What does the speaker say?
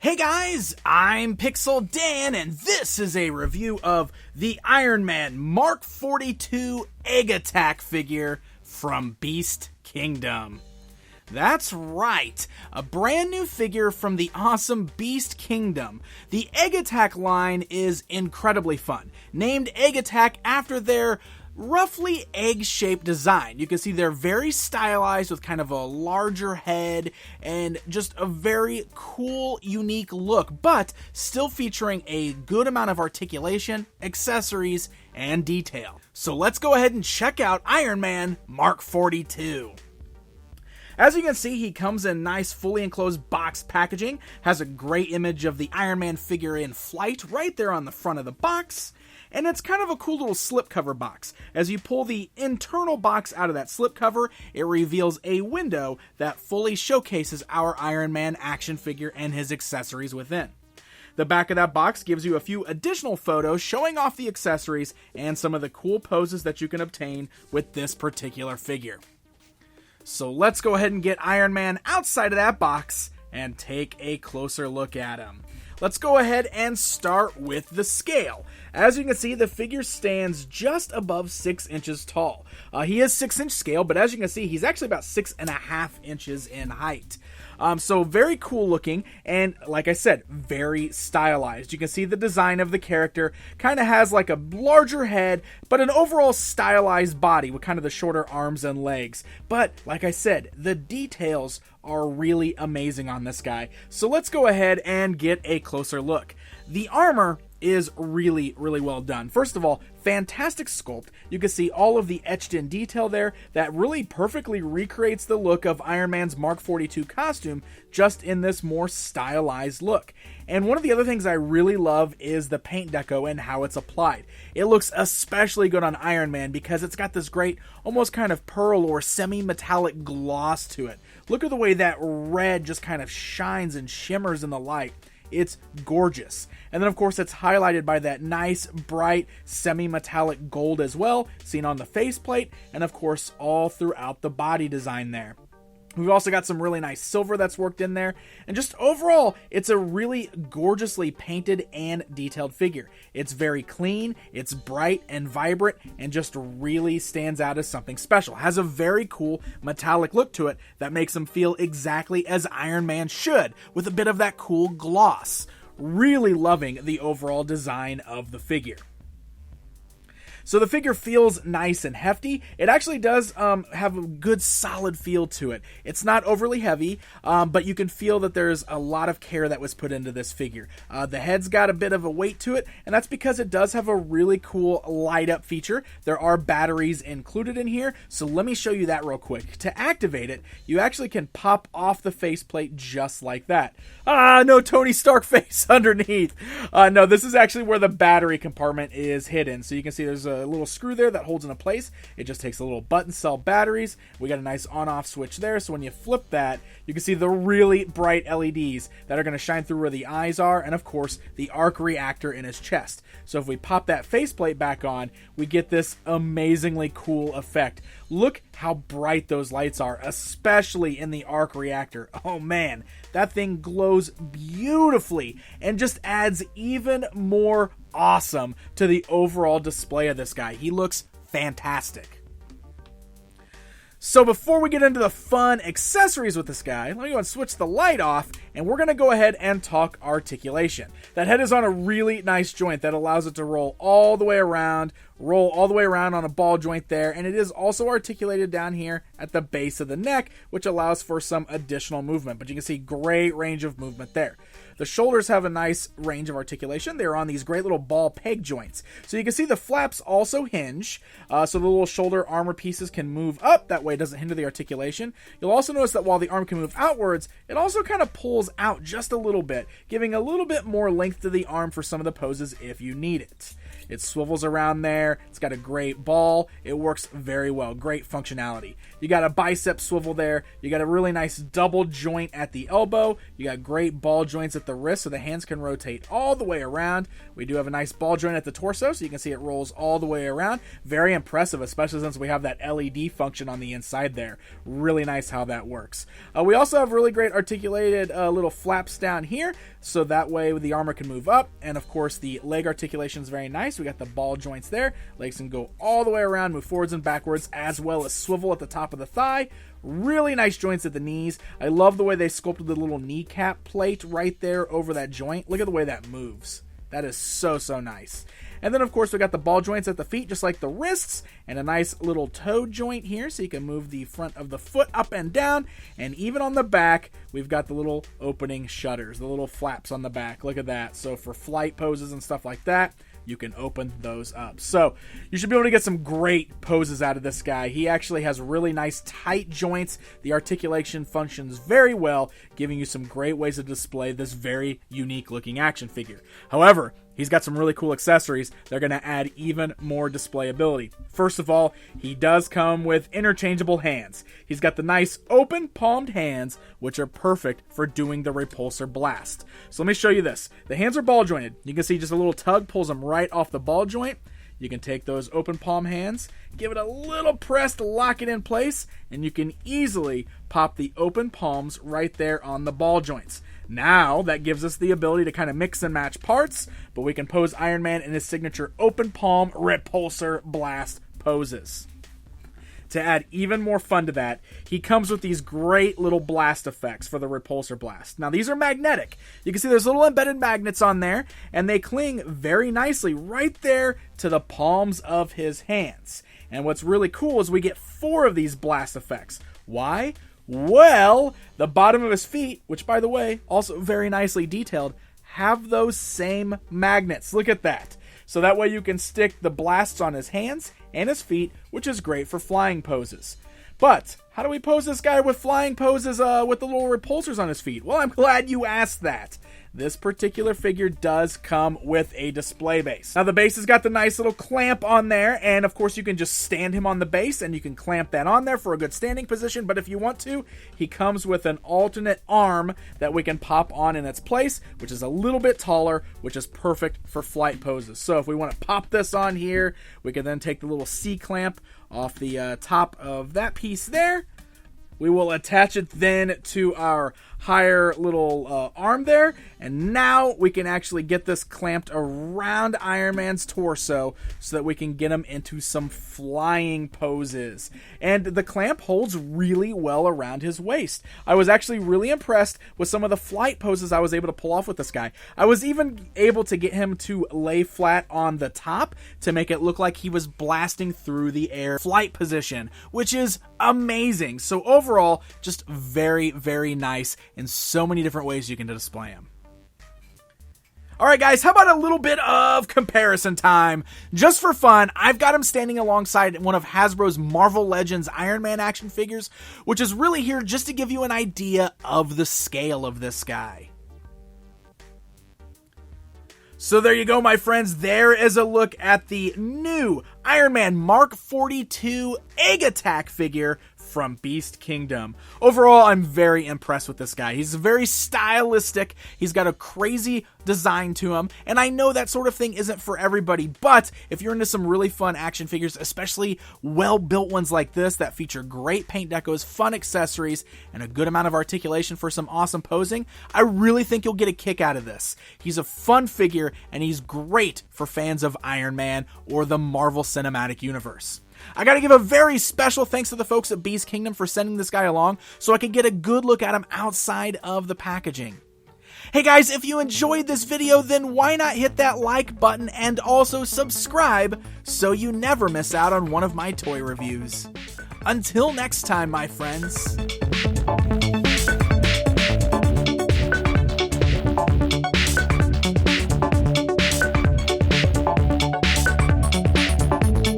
Hey guys, I'm Pixel Dan, and this is a review of the Iron Man Mark 42 Egg Attack figure from Beast Kingdom. That's right, a brand new figure from the awesome Beast Kingdom. The Egg Attack line is incredibly fun, named Egg Attack after their roughly egg-shaped design. You can see they're very stylized with kind of a larger head and just a very cool, unique look, but still featuring a good amount of articulation, accessories, and detail. So let's go ahead and check out Iron Man Mark 42. As you can see, he comes in nice, fully enclosed box packaging, has a great image of the Iron Man figure in flight right there on the front of the box, and it's kind of a cool little slipcover box. As you pull the internal box out of that slipcover, it reveals a window that fully showcases our Iron Man action figure and his accessories within. The back of that box gives you a few additional photos showing off the accessories and some of the cool poses that you can obtain with this particular figure. So let's go ahead and get Iron Man outside of that box and take a closer look at him. Let's go ahead and start with the scale. As you can see, the figure stands just above 6 inches tall. He is 6-inch scale, but as you can see, he's actually about 6.5 inches in height. So very cool looking, and like I said, very stylized. You can see the design of the character kind of has like a larger head, but an overall stylized body with kind of the shorter arms and legs. But like I said, the details are really amazing on this guy. So let's go ahead and get a closer look. The armor is really well done. First of all, fantastic sculpt. You can see all of the etched in detail there that really perfectly recreates the look of Iron Man's Mark 42 costume, just in this more stylized look. And one of the other things I really love is the paint deco and how it's applied. It looks especially good on Iron Man because it's got this great, almost kind of pearl or semi-metallic gloss to it. Look at the way that red just kind of shines and shimmers in the light. It's gorgeous. And then of course it's highlighted by that nice bright semi-metallic gold as well, seen on the faceplate, and of course all throughout the body design there. We've also got some really nice silver that's worked in there, and just overall, it's a really gorgeously painted and detailed figure. It's very clean, it's bright and vibrant, and just really stands out as something special. Has a very cool metallic look to it that makes him feel exactly as Iron Man should, with a bit of that cool gloss. Really loving the overall design of the figure. So the figure feels nice and hefty. It actually does have a good solid feel to it. It's not overly heavy, but you can feel that there's a lot of care that was put into this figure. The head's got a bit of a weight to it, and that's because it does have a really cool light up feature. There are batteries included in here, so let me show you that real quick. To activate it, you actually can pop off the faceplate just like that. No Tony Stark face underneath. No, this is actually where the battery compartment is hidden. So you can see there's a little screw there that holds into place. It just takes a little button cell batteries. We got a nice on-off switch there, so when you flip that, you can see the really bright LEDs that are going to shine through where the eyes are, and of course the arc reactor in his chest. So if we pop that faceplate back on, we get this amazingly cool effect. Look how bright those lights are, especially in the arc reactor. Oh man, that thing glows beautifully and just adds even more awesome to the overall display of this guy. He looks fantastic. So before we get into the fun accessories with this guy, let me go and switch the light off, and we're going to go ahead and talk articulation. That head is on a really nice joint that allows it to roll all the way around on a ball joint there, and it is also articulated down here at the base of the neck, which allows for some additional movement. But you can see great range of movement there. The shoulders have a nice range of articulation. They're on these great little ball peg joints. So you can see the flaps also hinge, so the little shoulder armor pieces can move up. That way it doesn't hinder the articulation. You'll also notice that while the arm can move outwards, it also kind of pulls out just a little bit, giving a little bit more length to the arm for some of the poses if you need it. It swivels around there. there. It's got a great ball. It works very well. Great functionality. You got a bicep swivel there. You got a really nice double joint at the elbow. You got great ball joints at the wrist so the hands can rotate all the way around. We do have a nice ball joint at the torso so you can see it rolls all the way around. Very impressive, especially since we have that LED function on the inside there. Really nice how that works. We also have really great articulated little flaps down here so that way the armor can move up, and of course the leg articulation is very nice. We got the ball joints there. Legs can go all the way around, move forwards and backwards, as well as swivel at the top of the thigh. Really nice joints at the knees. I love the way they sculpted the little kneecap plate right there over that joint. Look at the way that moves. That is so nice. And then, of course, we got the ball joints at the feet, just like the wrists, and a nice little toe joint here, so you can move the front of the foot up and down. And even on the back, we've got the little opening shutters, the little flaps on the back. Look at that. So for flight poses and stuff like that, you can open those up. So you should be able to get some great poses out of this guy. He actually has really nice tight joints. The articulation functions very well, giving you some great ways to display this very unique looking action figure. However, he's got some really cool accessories. They're going to add even more display ability. First of all, he does come with interchangeable hands. He's got the nice open palmed hands, which are perfect for doing the repulsor blast. So let me show you this. The hands are ball jointed. You can see just a little tug pulls them right off the ball joint. You can take those open palm hands, give it a little press to lock it in place, and you can easily pop the open palms right there on the ball joints. Now, that gives us the ability to kind of mix and match parts, but we can pose Iron Man in his signature open palm repulsor blast poses. To add even more fun to that, he comes with these great little blast effects for the repulsor blast. Now, these are magnetic. You can see there's little embedded magnets on there, and they cling very nicely right there to the palms of his hands. And what's really cool is we get 4 of these blast effects. Why? Well, the bottom of his feet, which by the way, also very nicely detailed, have those same magnets. Look at that. So that way you can stick the blasts on his hands and his feet, which is great for flying poses. But how do we pose this guy with flying poses with the little repulsors on his feet? Well, I'm glad you asked that. This particular figure does come with a display base. Now, the base has got the nice little clamp on there, and of course you can just stand him on the base and you can clamp that on there for a good standing position, but if you want to, he comes with an alternate arm that we can pop on in its place, which is a little bit taller, which is perfect for flight poses. So if we want to pop this on here, we can then take the little C-clamp off the top of that piece there. We will attach it then to our higher little arm there, and now we can actually get this clamped around Iron Man's torso so that we can get him into some flying poses. And the clamp holds really well around his waist. I was actually really impressed with some of the flight poses I was able to pull off with this guy. I was even able to get him to lay flat on the top to make it look like he was blasting through the air flight position, which is amazing. So overall, just very, very nice in so many different ways you can display him. Alright guys, how about a little bit of comparison time? Just for fun, I've got him standing alongside one of Hasbro's Marvel Legends Iron Man action figures, which is really here just to give you an idea of the scale of this guy. So there you go, my friends. There is a look at the new Iron Man Mark 42 Egg Attack figure from Beast Kingdom. Overall, I'm very impressed with this guy. He's very stylistic. He's got a crazy design to him, and I know that sort of thing isn't for everybody, but if you're into some really fun action figures, especially well-built ones like this that feature great paint decos, fun accessories, and a good amount of articulation for some awesome posing, I really think you'll get a kick out of this. He's a fun figure, and he's great for fans of Iron Man or the Marvel Cinematic Universe. I gotta give a very special thanks to the folks at Beast Kingdom for sending this guy along so I could get a good look at him outside of the packaging. Hey guys, if you enjoyed this video, then why not hit that like button and also subscribe so you never miss out on one of my toy reviews. Until next time, my friends.